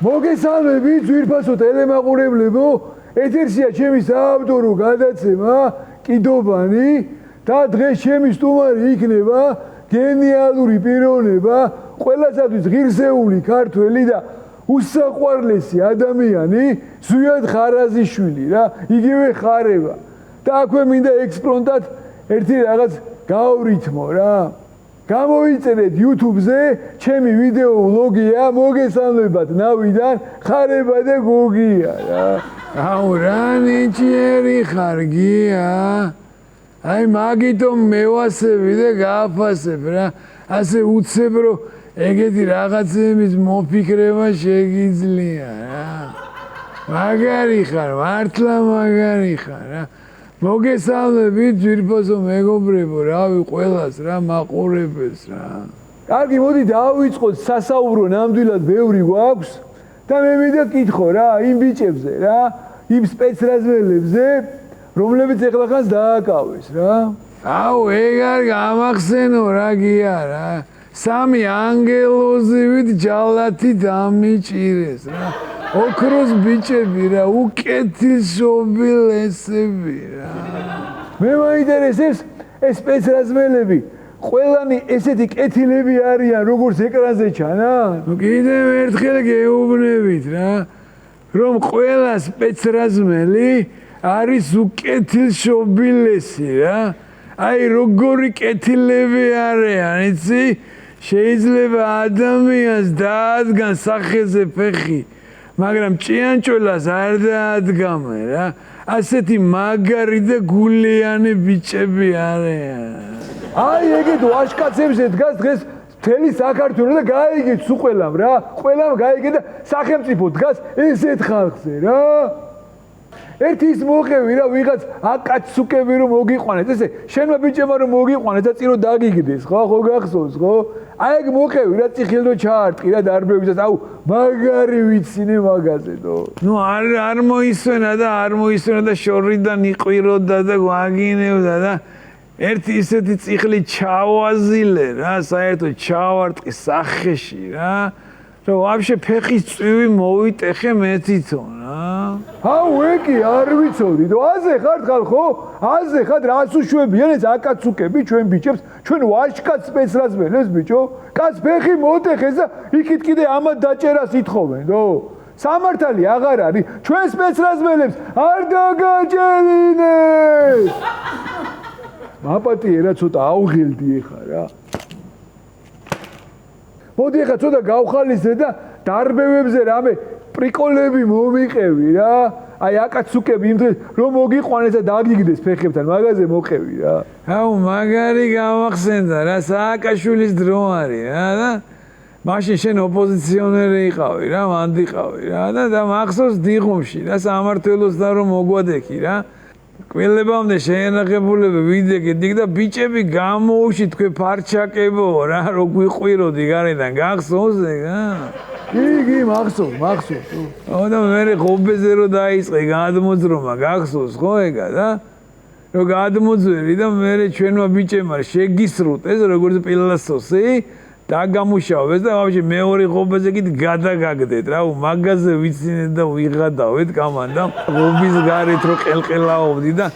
მოგესალმებით ძვირფასო ტელემაყურებლებო, ეთერშია ჩემი საავტორო გადაცემა კიდობანი და დღეს ჩემი სტუმარი იქნება გენიალური პიროვნება, ყველასათვის ღირსეული ქართველი და უსაყვარლესი ადამიანი ზვიად ხარაზიშვილი რა, იგივე ხარება. და აქვე მინდა ექსპრონტად ერთი რაღაც გავრითმო რა. გამოიწერეთ YouTube-ზე, ჩემი ვიდეო ვლოგია, მოგესალმებათ ნავიდან, ხარება და გოგია რა. აუ რა ნიჭიერი ხარგია. აი მაგიტომ მევასები და გააფასებ რა. ასე უცებ რომ ეგეთი რაღაცების მოფიქრება შეგიძლია რა. მაგარი ხარ, მართლა მაგარი ხარ რა. მოგესალმებით ძვირფასო მეგობრებო, რავი ყველას რა მაყურებელს რა. კარგი, მოდი დავიწყოთ სასაუბრო, ნამდვილად ბევრი გვაქვს და მე მინდა კითხო რა იმ ბიჭებზე რა, იმ სპეცრაზმელებზე, რომლებიც ეხლახანს დააკავეს რა. აუ ეგ არ გამახსენო რა გია რა. სამი ანგელოზივით ჯალათი დამიჭირეს რა. ოქროს ბიჭები რა, უკეთილშობილესები რა. მე მაინტერესებს ეს სპეცრაზმელები, ყველანი ესეთი კეთილები არიან, როგორც ეკრანზე ჩანან? კიდევ ერთხელ გეუბნებით რა, რომ ყველა სპეცრაზმელი არის უკეთილშობილესი რა. აი როგორი კეთილები არიან, იცი? შეიძლება ადამიანს დაადგან სახეზე ფეხი, მაგრამ ჭიანჭველას არ დაადგამე რა. ასეთი მაგარი და გულიანი ბიჭები არიან. აი ეგეთ ვაჟკაცებზე დგას დღეს მთელი საქართველო და გაიგეთ სულ ყველამ რა. ყველამ გაიგეთ და სახელმწიფო დგას ესეთ ხალხზე რა. ერთი ის მოყევი რა, ვიღაც აკაცუკები რომ მოგიყვანეთ, ესე შენმა ბიჭებმა რომ მოგიყვანეთ და წირო დაგიგდეს, ხო გახსოვს, ხო? აი ეგ მოყევი რა, წიხილდო ჩაარტყი რა დარბევისას, აუ მაგარი ვიცინე მაგაზედო. ნუ არ მოისვენა და არ მოისვენა და შორიდან იყვიროდა და გვაგინებდა და ერთი ისეთი წიხლი ჩავაზილე რა, საერთოდ ჩავარტყი სახეში რა. რომ ვაფშე ფეხის წვივი მოვიტეხე მე თვითონ რა. აუ ეგი არ ვიცოდი, აზე ხარ ხალხო? აზე ხარ რას უშვებიან ეს აკაცუკები ჩვენ ბიჭებს, ჩვენ ვაჟკაც სპეცრაზმელებს ბიჭო. კაც ფეხი მოტეხეს და იქით კიდე ამათ დაჭერას ითხოვენ, დო. სამართალი აღარ არის, ჩვენ სპეცრაზმელებს არ დაგაჭერინეს. მაპატიე რა ცოტა აუღილდი ეხა რა. მოდი ახლა ცოტა გავხალისე და დარბევებზე რამე პრიკოლები მომიყევი რა. აი აკაცუკები იმ დღეს რომ მოგიყვანეს და დაგიგდეს ფეხებთან, მაგაზე მოყევი რა. აუ მაგარი გამახსენდა რა, სააკაშვილის დრო არის რა და მაშინ შენ ოპოზიციონერი იყავი რა, მანდიყავი რა და მახსოვს დიღომში რა, სამართლოსთან რომ მოგვადექი რა. კველებამდე შეენახებულები ვიდეგეთ და ბიჭები გამოუში თქვენ ფარჩაკებო რა, რო გვიყვიროდი გარედან, გახსოვს ეგ რა? კი, მახსოვს. და მე ხობეზე რო დაიწყე გადმოძრომა, გახსოვს ხო ეგა და? რო გადმოძვერი და მე ჩვენმა ბიჭებმა შეგისრუტეს როგორც პილასოსი და გამუშავეს და ვაფშე მეორე ხობეზე კიდე გადაგაგდეთ რა, მაგაზე ვიცინეთ და ვიღადავეთ კამანდა ხობის გარეთ რო ყელყელაობდი და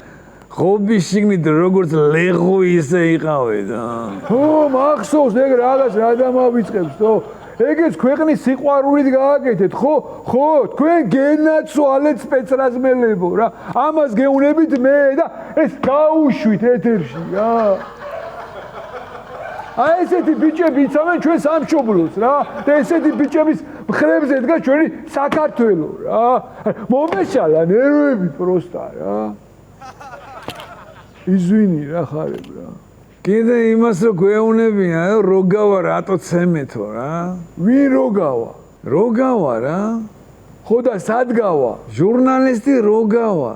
ხობის შიგნით როგორც ლეღო ისე იყავე და ხო მახსოვს ეგ რაღაც რა დამავიწყებს თო ეგეც ქვეყნის სიყვარულით გააკეთეთ ხო თქვენ გენაცვალეთ სპეცრაზმელებო რა ამას გეუნებით მე და ეს გაუშვით ეთერში რა აი ესეთი ბიჭები იცავენ ჩვენ სამშობლოს რა და ესეთი ბიჭების მხრებზე დგას ჩვენი საქართველო რა მომეშალა ნერვები პროსტა რა იზვინი რა ხარებ რა კიდე იმას რო გვეუნებიან როგავა რატო ცემეთო რა ვინ როგავა რა ხო და სადგავა ჟურნალისტი როგავა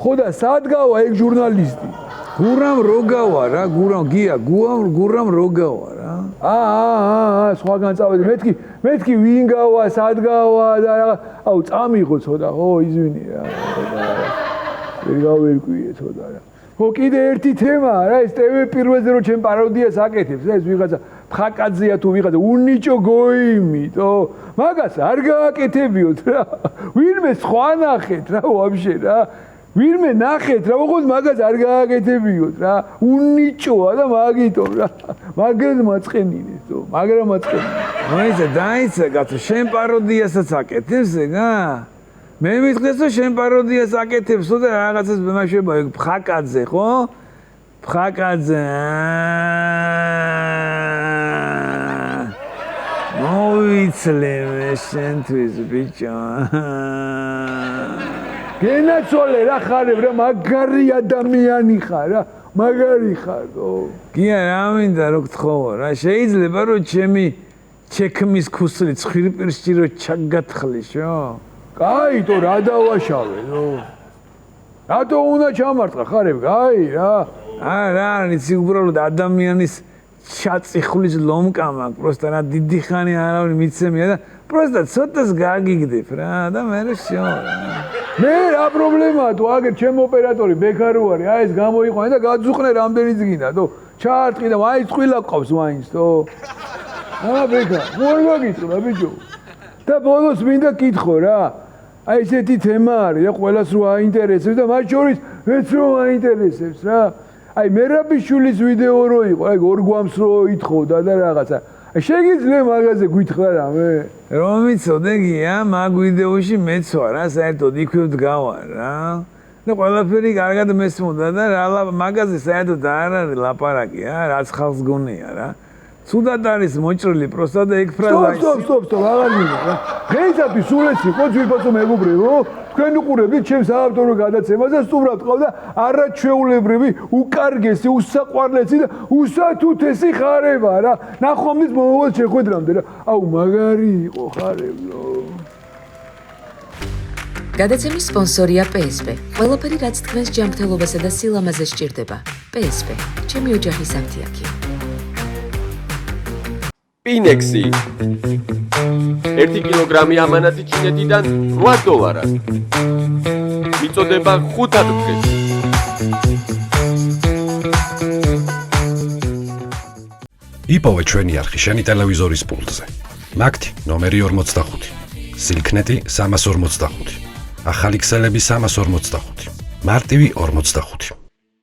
ხო და სადგავა ეგ ჟურნალისტი გურამ როგავა რა გურამ როგავა რა სხვაგან წავედი მეთქი ვინ გავა სადგავა და აუ წამიღო ცოტა ხო იზვინი რა ვერ გავერკვიე ცოტა რა ხო კიდე ერთი თემაა რა ეს ტv პირველზე რო ჩემ პაროდიას აკეთებს ეს ვიღაცა ფხაკაძეა თუ ვიღაცა უნიჭო გოიმიტო მაგას არ გააკეთებიოთ რა ვინმე სხვა ნახეთ რა ვაფშე რა ვინმე ნახეთ რა ოღონდ მაგას არ გააკეთებიოთ რა უნიჭოა და მაგითო რა მაგრამ მაწყენინეს თო მაგრამ მაწყენინეს მოიცა დაიცა გათო შენ პაროდიასაც აკეთებს ეგა მე მითხეს რომ შენ პაროდიას აკეთებსო და რაღაცას მაშება ეგ ფხაკაძე ხო ფხაკაძე მოიცლე მე შენთვის ბიჭო გენაცოლე რა ხარებ რა მაგარი ადამიანი ხარ რა მაგარი ხარო გია რა მინდა რო გთხოვო რა შეიძლება რომ ჩემი ჩექმის ქუსლი ცხვირპირში რო ჩაგათხლიშო კაი თო რა დავაშავე ნო რატო უნდა ჩამარტყა ხარებ კაი რა რა არის უბრალოდ ადამიანის ჩაწიხulis ლომკა მაქვს პროსტა რა დიდი ხანი არავინ მიცემია და პროსტა ცოტას გაგიგდებ რა და მე შო მე რა პრობლემაა თუ აგერ ჩემ ოპერატორი ბექარო არის აი ეს გამოიყვანე და გაძუყნე რამდენი წიგინა თო ჩაარტყი და აი წყვილა ყავს მაინც თო ბექა მორ მაგიწრა ბიჭო და ბოლოს მინდა კითხო რა აი ესეთი თემა არის რა ყველას რო აინტერესებს და მათ შორის მეც რო აინტერესებს რა აი მერაბიშვილის ვიდეო რო იყო აი ორგვამს რო ითხოვდა და რაღაცა შეგიძლია მაგაზე გითხრა რამე რომ მიცოდე გია მაგ ვიდეოში მეც ვარ რა საერთოდ იქვე ვდგავარ რა და ყველაფერი კარგად მესმოდა და რა მაგაზე საერთოდ არ არის ლაპარაკი რა რაც ხალხს გონია რა ცუდად არის მოჭრილი პროსტა და ეგ ფრაზა სტოპ აღარ მინდა რა დღეისათვის სულ ეს იყო ძვირფასო მეგობრებო თქვენ უყურებთ ჩემს საავტორო გადაცემას და სტუმრად ყავდა არაჩვეულებრივი უკარგესი უსაყვარლესი და უსათუთესი ხარება რა ნახვამდის მომავალ შეხვედრამდე რა აუ მაგარი იყო ხარებო გადაცემის სპონსორია PSP. ყველაფერი რაც თქვენს ჯანმრთელობასა და სილამაზეს სჭირდება. PSP. ჩემი ოჯახის ამთიაქი. Pinexi 1 კილოგრამი ამანატი ჩინეთიდან $8. მიწოდება 5 დღეს. იპოვე ჩვენი არხი შენი ტელევიზორის პულტზე. მაგთი ნომერი 45. სილქნეტი 345. ახალი ქსელები 345. მარტივი 45.